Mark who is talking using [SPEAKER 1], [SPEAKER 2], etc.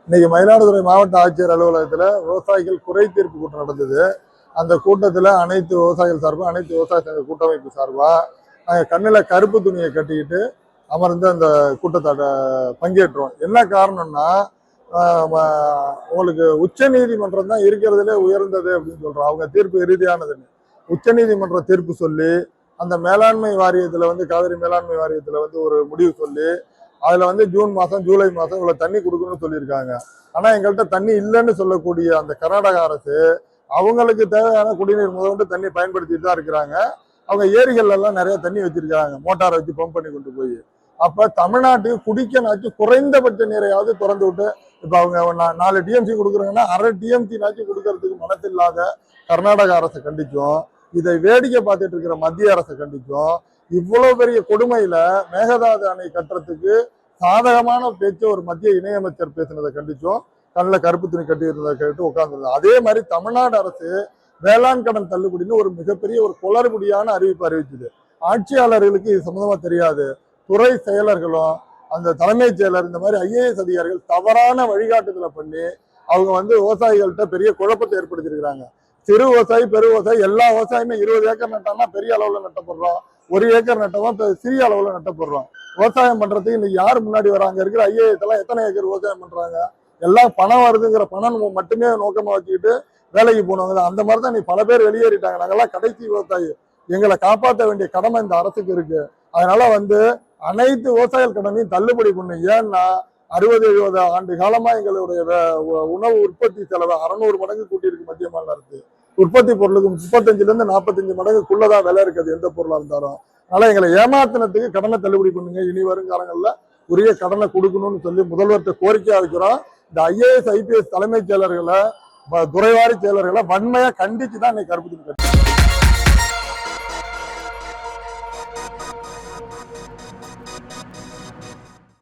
[SPEAKER 1] இன்னைக்கு மயிலாடுதுறை மாவட்ட ஆட்சியர் அலுவலகத்துல விவசாயிகள் குறை தீர்ப்பு கூட்டம் நடந்தது. அந்த கூட்டத்துல அனைத்து விவசாயிகள் சார்பா, அனைத்து விவசாய சங்க கூட்டமைப்பு சார்பா நாங்க கண்ணுல கருப்பு துணியை கட்டிக்கிட்டு அமர்ந்து அந்த கூட்டத்தை பங்கேற்றோம். என்ன காரணம்னா, உங்களுக்கு உச்ச நீதிமன்றம் தான் இருக்கிறதுலே உயர்ந்தது அப்படின்னு சொல்றோம். அவங்க தீர்ப்பு இறுதியானதுன்னு உச்ச நீதிமன்ற தீர்ப்பு சொல்லி, அந்த மேலாண்மை வாரியத்துல காவிரி மேலாண்மை வாரியத்துல ஒரு முடிவு சொல்லி, அதுல ஜூன் மாசம் ஜூலை மாசம் இவ்வளவு தண்ணி கொடுக்கணும்னு சொல்லியிருக்காங்க. ஆனா எங்கள்கிட்ட தண்ணி இல்லைன்னு சொல்லக்கூடிய அந்த கர்நாடக அரசு அவங்களுக்கு தேவையான குடிநீர் முதற்கொண்டு தண்ணி பயன்படுத்திட்டு தான் இருக்கிறாங்க. அவங்க ஏரிகள் எல்லாம் நிறைய தண்ணி வச்சிருக்காங்க, மோட்டாரை வச்சு பம்ப் பண்ணி கொண்டு போய். அப்ப தமிழ்நாட்டுக்கு குடிக்கனாச்சு குறைந்தபட்ச நீரையாவது திறந்து விட்டு, இப்ப அவங்க 4 டிஎம்சி கொடுக்குறாங்கன்னா அரை டிஎம்சி நாச்சு கொடுக்கறதுக்கு மனசு இல்லாத கர்நாடக அரசை கண்டிக்கும், இதை வேடிக்கை பார்த்துட்டு இருக்கிற மத்திய அரசை கண்டிக்கும். இவ்வளவு பெரிய கொடுமையில மேகதாது அணை கட்டுறதுக்கு சாதகமான பேச்சு ஒரு மத்திய இணையமைச்சர் பேசினதை கண்டிச்சோம். கண்ணில் கருப்பு துணி கட்டி இருந்ததை கேட்டு உட்கார்ந்துருந்தோம். அதே மாதிரி தமிழ்நாடு அரசு வேளாண் கடன் தள்ளுபடினு ஒரு மிகப்பெரிய ஒரு குளறுபடியான அறிவிப்பு அறிவிச்சுது. ஆட்சியாளர்களுக்கு இது சம்பந்தமா தெரியாது. துறை செயலர்களும் அந்த தலைமைச் செயலர் இந்த மாதிரி ஐஏஎஸ் அதிகாரிகள் தவறான வழிகாட்டுதலை பண்ணி அவங்க விவசாயிகள்கிட்ட பெரிய குழப்பத்தை ஏற்படுத்தியிருக்கிறாங்க. சிறு விவசாயி, பெரு விவசாயி, எல்லா விவசாயமே 20 ஏக்கர் நட்டாங்கன்னா பெரிய அளவுல நட்டப்படுறோம், 1 ஏக்கர் நட்டவும் சிறிய அளவுல நட்டப்படுறோம். விவசாயம் பண்றதுக்கு இன்னைக்கு யாரு முன்னாடி வராங்க? இருக்கிற ஐஏஎஸ் எல்லாம் எத்தனை ஏக்கர் விவசாயம் பண்றாங்க? எல்லாம் பணம் வருதுங்கிற பணம் மட்டுமே நோக்கமா வச்சுக்கிட்டு வேலைக்கு போனவங்க. அந்த மாதிரிதான் நீ பல பேர் வெளியேறிட்டாங்க. நாங்கெல்லாம் கடைசி விவசாயி, எங்களை காப்பாற்ற வேண்டிய கடமை இந்த அரசுக்கு இருக்கு. அதனால அனைத்து விவசாயிகள் கடனையும் தள்ளுபடி பண்ணு. ஏன்னா 60-70 ஆண்டு காலமா எங்களுடைய உணவு உற்பத்தி செலவை 600 மடங்கு கூட்டியிருக்கு மத்திய மாநில அரசு. உற்பத்தி பொருளுக்கு 35 - 45 மடங்குக்குள்ளதான் விலை இருக்குது எந்த பொருளா இருந்தாலும். அதனால எங்களை ஏமாத்தினத்துக்கு கடனை தள்ளுபடி பண்ணுங்க. இனி வரும் காலங்கள்ல உரிய கடனை கொடுக்கணும்னு சொல்லி முதல்வர்கிட்ட கோரிக்கையா வைக்கிறோம். இந்த ஐஏஎஸ் ஐபிஎஸ் தலைமைச் செயலர்களை, துறைவாரி செயலர்களை வன்மையா கண்டிச்சுதான் இன்னைக்கு கருப்பு